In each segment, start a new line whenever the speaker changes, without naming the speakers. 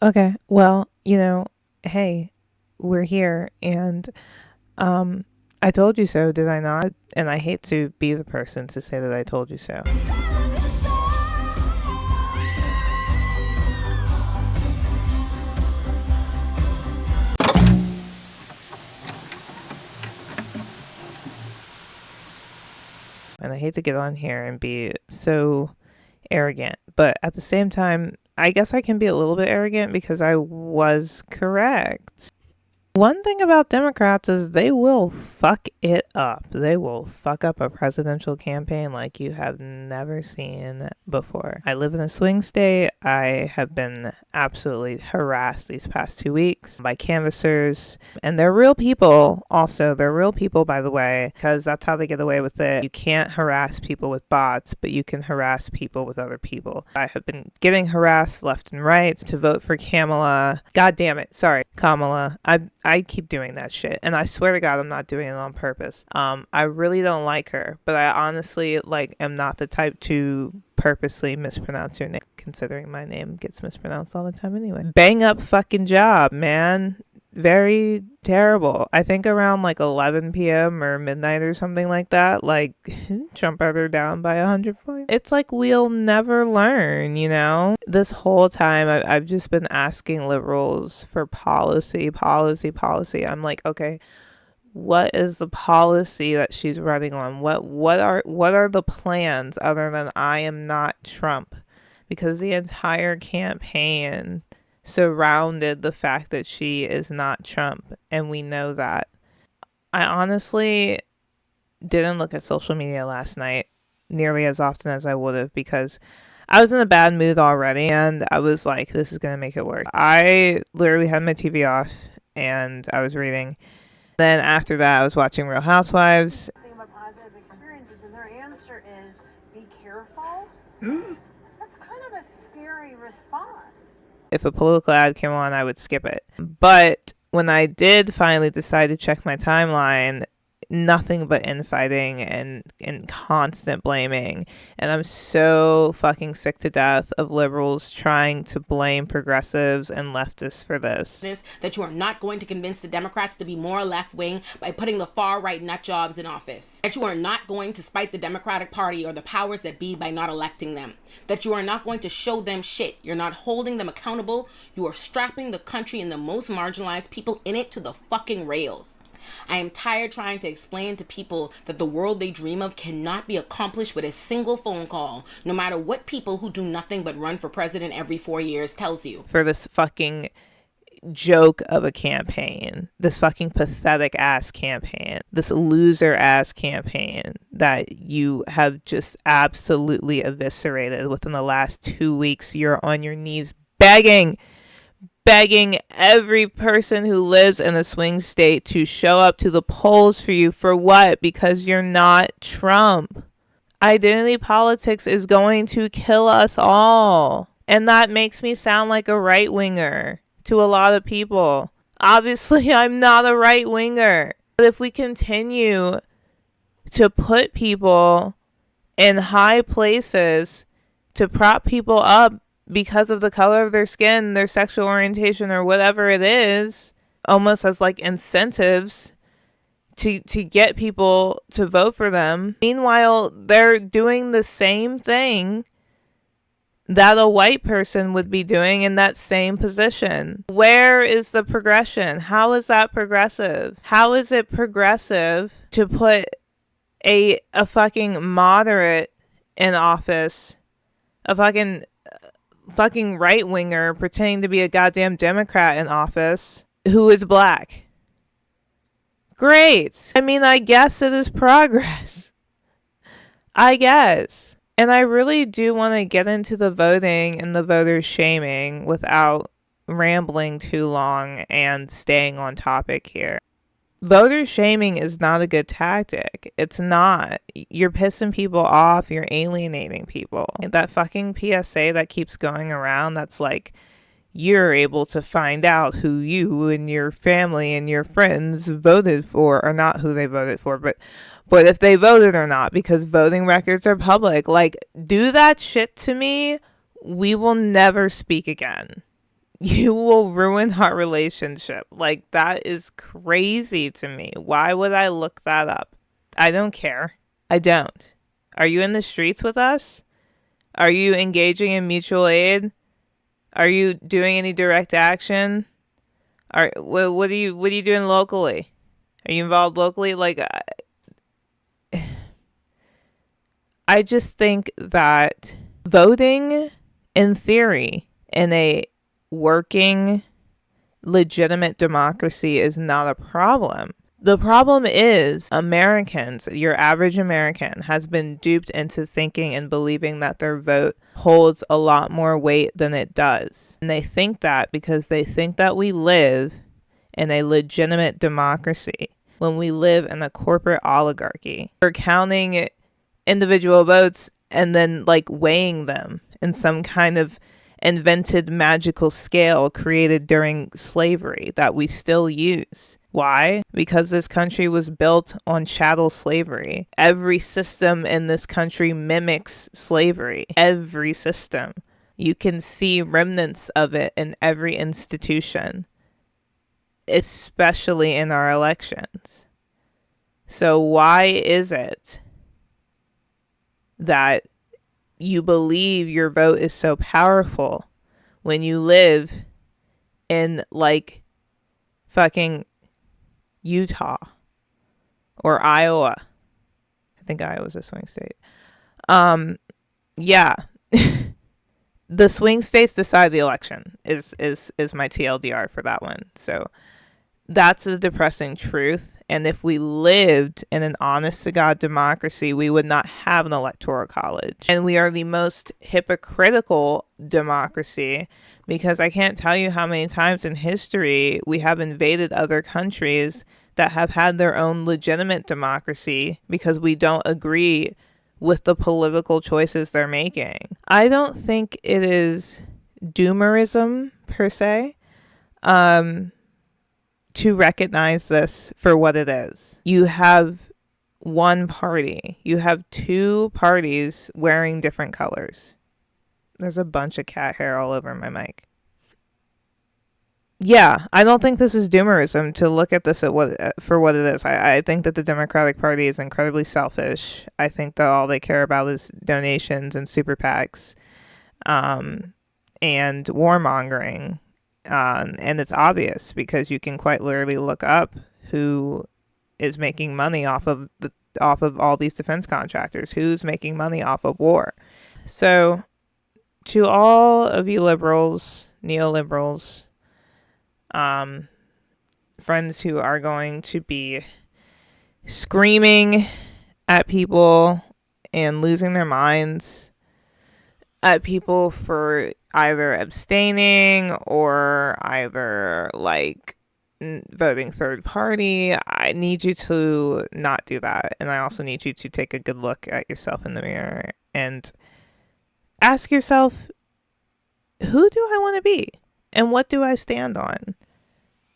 Okay, well, hey, we're here, and I told you so, did I not? And I hate to be the person to say that I told you so. And I hate to get on here and be so arrogant, but at the same time, I guess I can be a little bit arrogant because I was correct. One thing about Democrats is they will fuck it up. They will fuck up a presidential campaign like you have never seen before. I live in a swing state. I have been absolutely harassed these past 2 weeks by canvassers. And they're real people also. They're real people, by the way, because that's how they get away with it. You can't harass people with bots, but you can harass people with other people. I have been getting harassed left and right to vote for Kamala. God damn it. Sorry, Kamala. I keep doing that shit, and I swear to God I'm not doing it on purpose. I really don't like her, but I honestly am not the type to purposely mispronounce your name, considering my name gets mispronounced all the time anyway. Bang up fucking job, man. Very terrible. I think around 11 p.m. or midnight or something like that, Trump had her down by 100 points. It's like we'll never learn, This whole time I've just been asking liberals for policy. I'm like, okay, what is the policy that she's running on? What are the plans other than I am not Trump? Because the entire campaign surrounded the fact that she is not Trump, and we know that. I honestly didn't look at social media last night nearly as often as I would have because I was in a bad mood already, and I was like, this is going to make it worse. I literally had my TV off, and I was reading. Then after that, I was watching Real Housewives.
Think about positive experiences, and their answer is, be careful. That's kind of a scary response.
If a political ad came on, I would skip it. But when I did finally decide to check my timeline, nothing but infighting and constant blaming. And I'm so fucking sick to death of liberals trying to blame progressives and leftists for this.
That you are not going to convince the Democrats to be more left-wing by putting the far-right nut jobs in office. That you are not going to spite the Democratic Party or the powers that be by not electing them. That you are not going to show them shit. You're not holding them accountable. You are strapping the country and the most marginalized people in it to the fucking rails. I am tired trying to explain to people that the world they dream of cannot be accomplished with a single phone call, no matter what people who do nothing but run for president every 4 years tells you.
For this fucking joke of a campaign, this fucking pathetic ass campaign, this loser ass campaign that you have just absolutely eviscerated within the last 2 weeks. You're on your knees begging every person who lives in a swing state to show up to the polls for you. For what? Because you're not Trump. Identity politics is going to kill us all. And that makes me sound like a right-winger to a lot of people. Obviously, I'm not a right-winger. But if we continue to put people in high places to prop people up because of the color of their skin, their sexual orientation, or whatever it is, almost as incentives to get people to vote for them. Meanwhile, they're doing the same thing that a white person would be doing in that same position. Where is the progression? How is that progressive? How is it progressive to put a fucking moderate in office, a fucking right-winger pretending to be a goddamn Democrat in office who is black? Great. I mean, I guess it is progress. I guess. And I really do want to get into the voting and the voter shaming without rambling too long and staying on topic here. Voter shaming is not a good tactic. It's not. You're pissing people off. You're alienating people. That fucking PSA that keeps going around, that's you're able to find out who you and your family and your friends voted for, or not who they voted for, but if they voted or not, because voting records are public. Do that shit to me, we will never speak again. You will ruin our relationship. Like, that is crazy to me. Why would I look that up? I don't care. I don't. Are you in the streets with us? Are you engaging in mutual aid? Are you doing any direct action? What are you doing locally? Are you involved locally? Like, I just think that voting, in theory, in a working, legitimate democracy is not a problem. The problem is Americans, your average American, has been duped into thinking and believing that their vote holds a lot more weight than it does. And they think that because they think that we live in a legitimate democracy when we live in a corporate oligarchy. We're counting individual votes and then like weighing them in some kind of invented magical scale created during slavery that we still use. Why? Because this country was built on chattel slavery. Every system in this country mimics slavery. Every system. You can see remnants of it in every institution, especially in our elections. So why is it that you believe your vote is so powerful when you live in like fucking Utah or Iowa? I think Iowa's a swing state. Yeah. The swing states decide the election is my TLDR for that one. So that's the depressing truth. And if we lived in an honest to God democracy, we would not have an electoral college. And we are the most hypocritical democracy because I can't tell you how many times in history we have invaded other countries that have had their own legitimate democracy because we don't agree with the political choices they're making. I don't think it is doomerism per se. To recognize this for what it is. You have one party. You have two parties wearing different colors. There's a bunch of cat hair all over my mic. Yeah, I don't think this is doomerism to look at this for what it is. I think that the Democratic Party is incredibly selfish. I think that all they care about is donations and super PACs and warmongering. And it's obvious because you can quite literally look up who is making money off of all these defense contractors, who's making money off of war. So to all of you liberals, neoliberals, friends who are going to be screaming at people and losing their minds at people for either abstaining or either like voting third party, I need you to not do that. And I also need you to take a good look at yourself in the mirror and ask yourself, who do I want to be? And what do I stand on?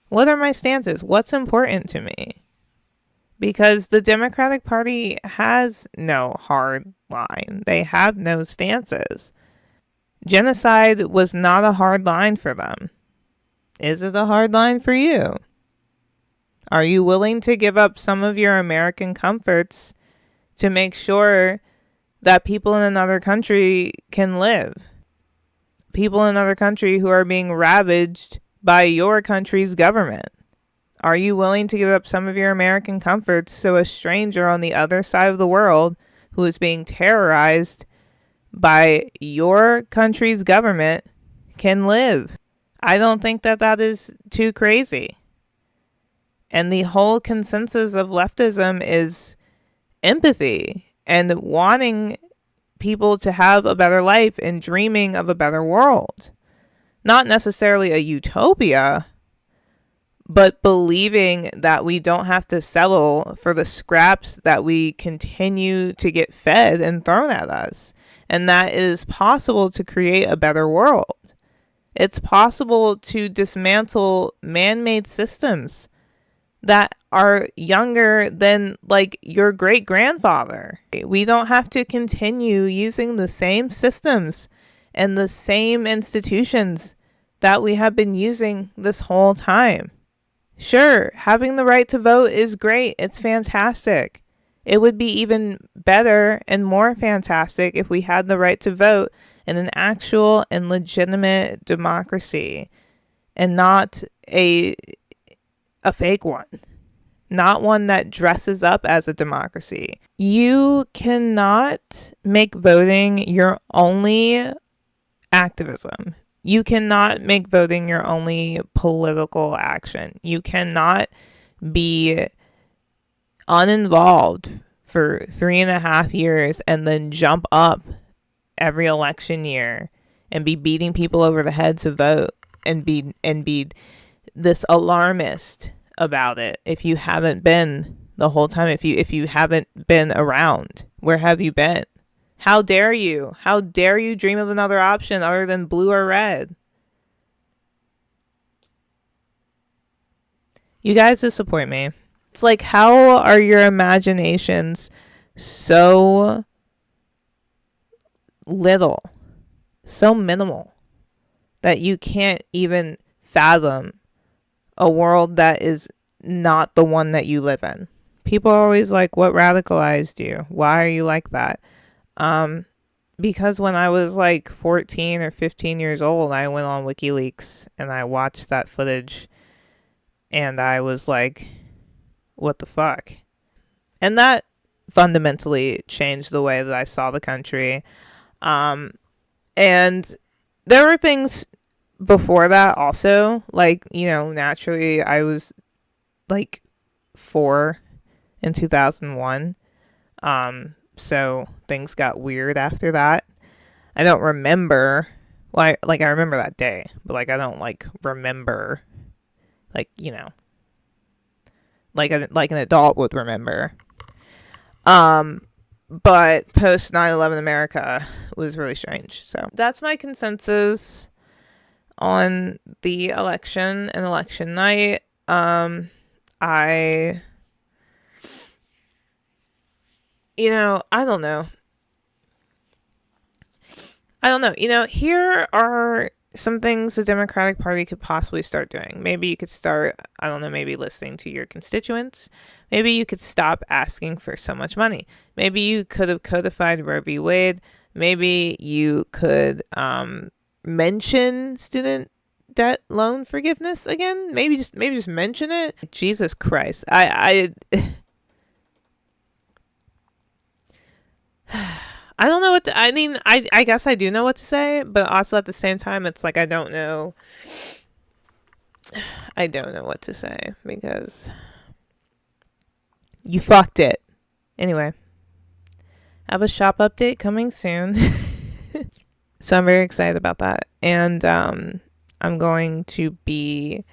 What are my stances? What's important to me? Because the Democratic Party has no hard line. They have no stances. Genocide was not a hard line for them. Is it a hard line for you? Are you willing to give up some of your American comforts to make sure that people in another country can live? People in another country who are being ravaged by your country's government. Are you willing to give up some of your American comforts so a stranger on the other side of the world who is being terrorized by your country's government can live? I don't think that is too crazy. And the whole consensus of leftism is empathy and wanting people to have a better life and dreaming of a better world. Not necessarily a utopia, but believing that we don't have to settle for the scraps that we continue to get fed and thrown at us. And that it is possible to create a better world. It's possible to dismantle man-made systems that are younger than like your great-grandfather. We don't have to continue using the same systems and the same institutions that we have been using this whole time. Sure, having the right to vote is great. It's fantastic. It would be even better and more fantastic if we had the right to vote in an actual and legitimate democracy and not a fake one. Not one that dresses up as a democracy. You cannot make voting your only activism. You cannot make voting your only political action. You cannot be uninvolved for 3.5 years and then jump up every election year and be beating people over the head to vote and be this alarmist about it if you haven't been the whole time. If you haven't been around, where have you been? How dare you? How dare you dream of another option other than blue or red? You guys disappoint me. It's like, how are your imaginations so little, so minimal, that you can't even fathom a world that is not the one that you live in? People are always like, what radicalized you? Why are you like that? Because when I was like 14 or 15 years old, I went on WikiLeaks and I watched that footage and I was like, what the fuck? And that fundamentally changed the way that I saw the country. And there were things before that also, like, you know, naturally I was like 4 in 2001. So things got weird after that. I don't remember, well, I remember that day, but like I don't like remember, like, you know, like an adult would remember. But post 9/11 America was really strange. So that's my consensus on the election and election night. I don't know. Here are some things the Democratic Party could possibly start doing. Maybe you could start, I don't know, maybe listening to your constituents. Maybe you could stop asking for so much money. Maybe you could have codified Roe v. Wade. Maybe you could mention student debt loan forgiveness again. Maybe just mention it. Jesus Christ. I don't know what to, I mean, I guess I do know what to say, but also at the same time, it's like I don't know what to say because you fucked it. Anyway, I have a shop update coming soon. So I'm very excited about that. And I'm going to be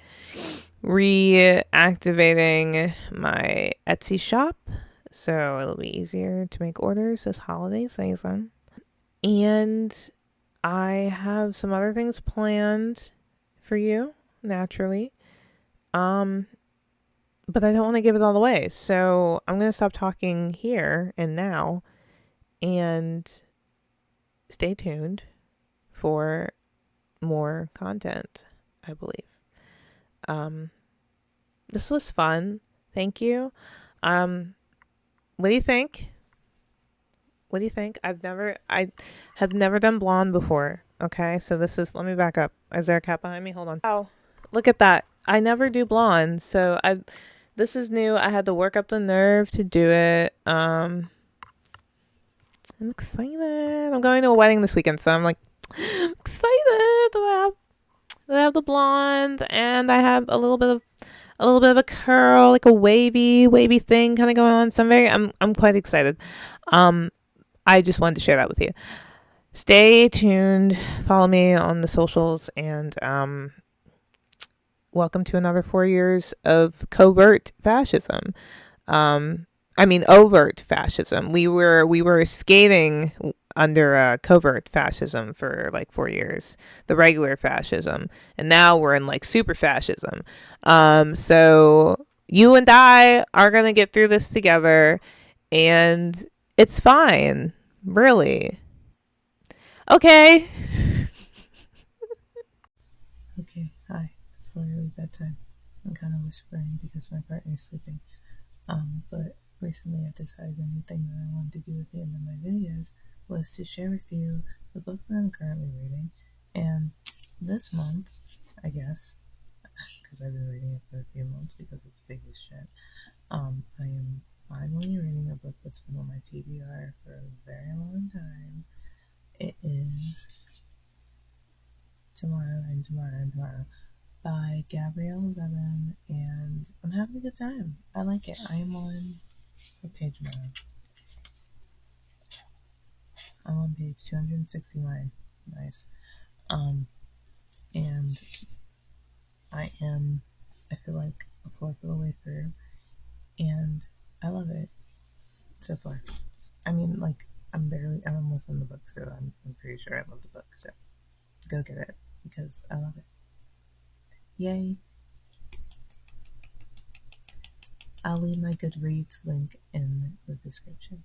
reactivating my Etsy shop, so it'll be easier to make orders this holiday season. And I have some other things planned for you, naturally. But I don't want to give it all away. So I'm going to stop talking here and now and stay tuned for more content, I believe. This was fun. Thank you. What do you think? What do you think? I have never done blonde before. Okay, so let me back up. Is there a cat behind me? Hold on. Oh, look at that. I never do blonde, so this is new. I had to work up the nerve to do it. I'm excited. I'm going to a wedding this weekend, so I'm like excited that I have the blonde, and I have a little bit of a curl, like a wavy thing kind of going on. So I'm quite excited. I just wanted to share that with you. Stay tuned. Follow me on the socials, and welcome to another 4 years of covert fascism. Overt fascism. We were skating under covert fascism for like 4 years, the regular fascism, and now we're in like super fascism. So you and I are gonna get through this together, and it's fine, really. Okay. Okay, hi. It's literally bedtime. I'm kind of whispering because my partner's sleeping. But recently I decided the new thing that I wanted to do at the end of my videos was to share with you the book that I'm currently reading. And this month, I guess, because I've been reading it for a few months because it's big as shit, I am finally reading a book that's been on my TBR for a very long time. It is Tomorrow and Tomorrow and Tomorrow by Gabrielle Zevin, and I'm having a good time. I like it. I am on what page am I on? I'm on page 269. Nice. And I feel like a fourth of the way through, and I love it so far. I mean, like, I'm almost in the book, so I'm pretty sure I love the book, so go get it, because I love it. Yay! I'll leave my Goodreads link in the description.